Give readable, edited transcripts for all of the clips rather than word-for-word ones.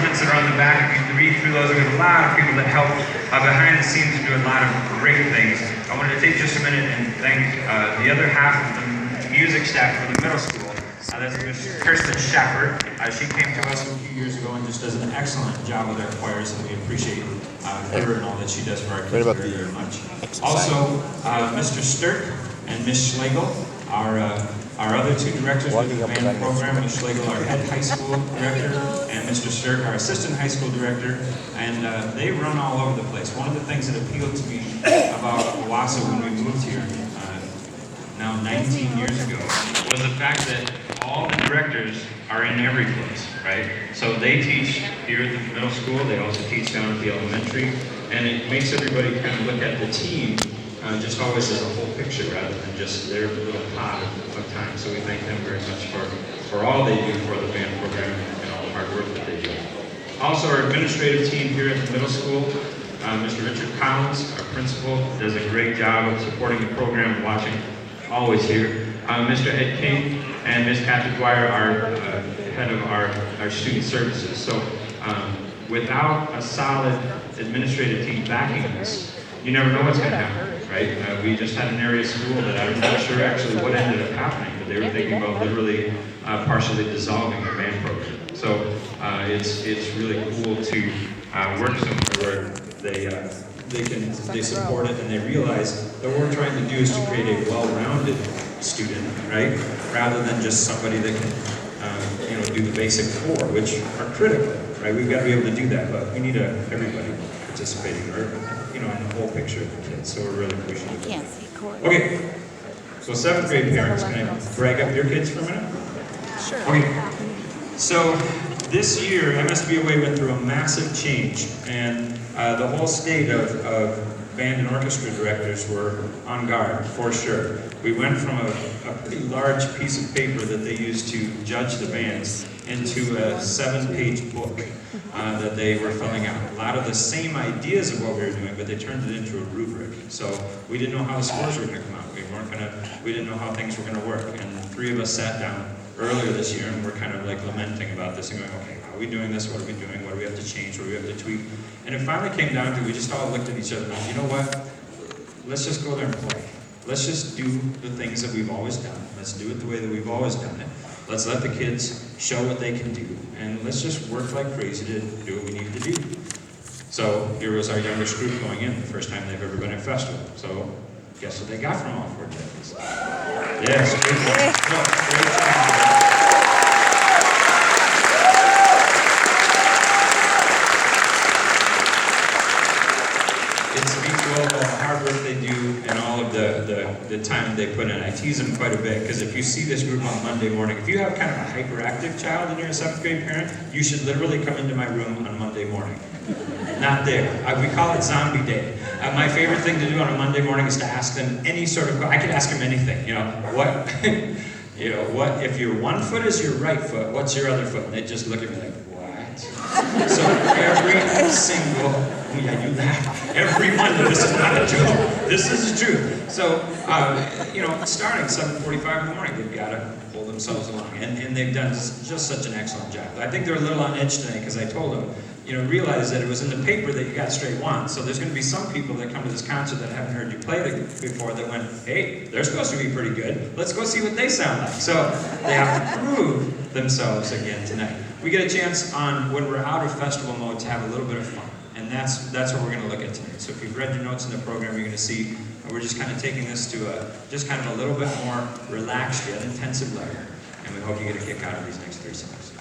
announcements that are on the back. If you read through those, there's a lot of people that help behind the scenes and do a lot of great things. I wanted to take just a minute and thank the other half of the music staff for the middle school. That's Miss Kirsten Shepard. She came to us a few years ago and just does an excellent job with our choirs, and we appreciate her and all that she does for our kids very, very much. Also, Mr. Sturk and Miss Schlegel, our other two directors of the band program. Ms. Schlegel, our head high school director, and Mr. Sturk, our assistant high school director, and they run all over the place. One of the things that appealed to me about Owosso when we moved here, now 19 years ago, was the fact that all the directors are in every place, right? So they teach here at the middle school, they also teach down at the elementary, and it makes everybody kind of look at the team just always as a whole picture rather than just their little pod of time. So we thank them very much for all they do for the band program and all the hard work that they do. Also, our administrative team here at the middle school, Mr. Richard Collins, our principal, does a great job of supporting the program, watching, always here. Mr. Ed King and Ms. Patrick Dwyer are head of our student services. So without a solid administrative team backing us, you never know what's going to happen, right? We just had an area school that I'm not sure actually what ended up happening, but they were thinking about literally partially dissolving the band program. So it's really cool to work somewhere where they support it and they realize that what we're trying to do is to create a well-rounded student, right? Rather than just somebody that can do the basic four, which are critical, right? We've got to be able to do that, but we need everybody participating, or in the whole picture of the kids. So we're really appreciative. Okay, so 7th grade parents, can I drag up your kids for a minute? Sure. Okay, so this year MSBOA went through a massive change, and the whole state of band and orchestra directors were on guard, for sure. We went from a pretty large piece of paper that they used to judge the bands into a 7-page book that they were filling out. A lot of the same ideas of what we were doing, but they turned it into a rubric. So we didn't know how the scores were going to come out. We didn't know how things were going to work. And the three of us sat down earlier this year and we're kind of like lamenting about this and going, okay, how are we doing this? What are we doing? What do we have to change? What do we have to tweak? And it finally came down to, we just all looked at each other and went, you know what? Let's just go there and play. Let's just do the things that we've always done. Let's do it the way that we've always done it. Let's let the kids show what they can do. And let's just work like crazy to do what we need to do. So here was our youngest group going in, the first time they've ever been at a festival. So guess what they got from all 4 kids? Yes, great job. It speaks well about the hard work they do and all of the time they put in. I tease them quite a bit, because if you see this group on Monday morning, if you have kind of a hyperactive child and you're a 7th grade parent, you should literally come into my room on Monday morning. Not there. We call it zombie day. My favorite thing to do on a Monday morning is to ask them any sort of, I could ask them anything, what, what, if your one foot is your right foot, what's your other foot? And they just look at me like, what? So every single, yeah, you laugh. Every Monday, this is not a joke. This is the truth. So, starting 7:45 in the morning, they've got to pull themselves along. And they've done just such an excellent job. I think they're a little on edge today because I told them, realize that it was in the paper that you got straight one. So there's going to be some people that come to this concert that haven't heard you play before that went, hey, they're supposed to be pretty good. Let's go see what they sound like. So they have to prove themselves again tonight. We get a chance when we're out of festival mode to have a little bit of fun. And that's what we're going to look at tonight. So if you've read your notes in the program, you're going to see we're just kind of taking this to just kind of a little bit more relaxed yet intensive level. And we hope you get a kick out of these next 3 songs.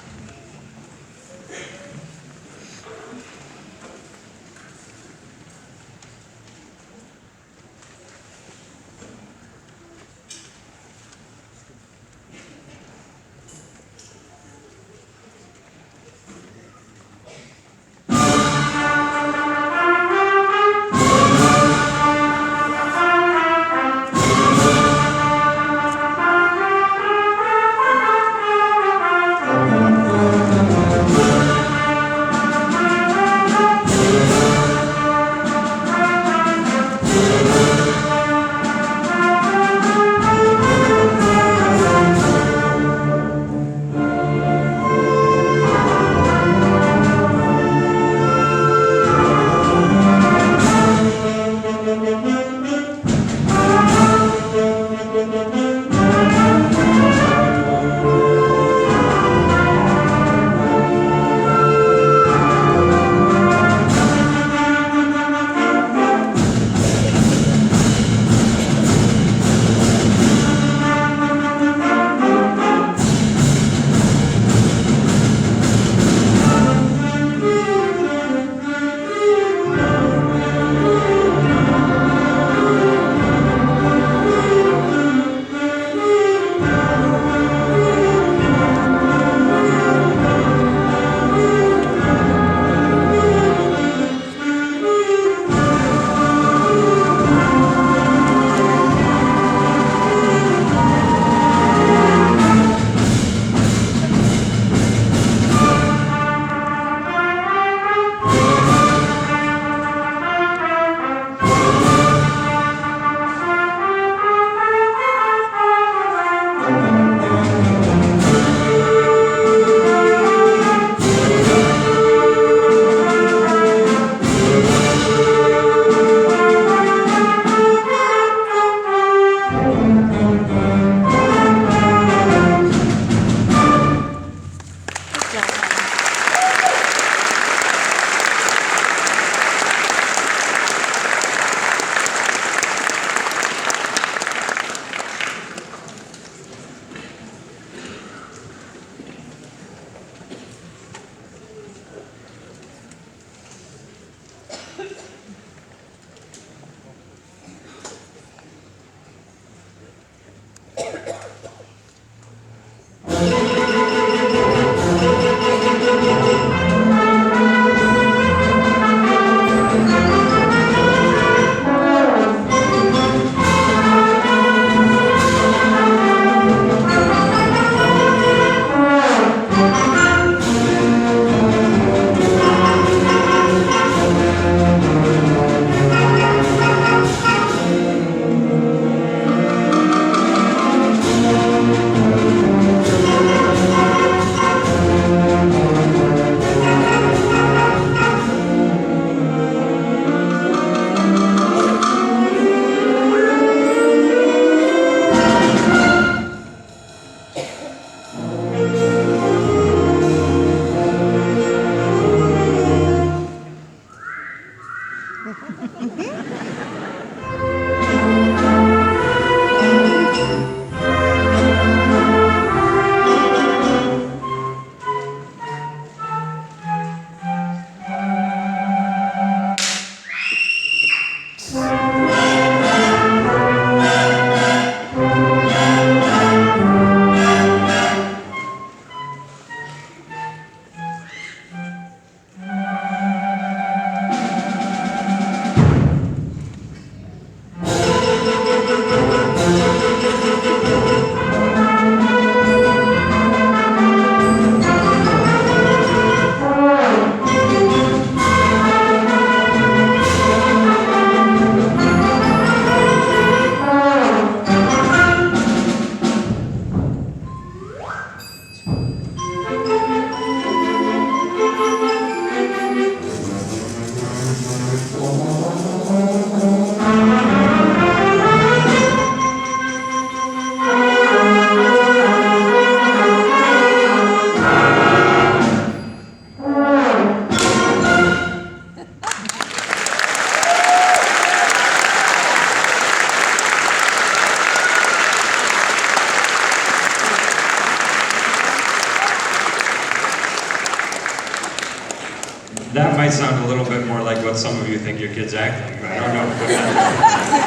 might sound a little bit more like what some of you think your kids act like. I don't know.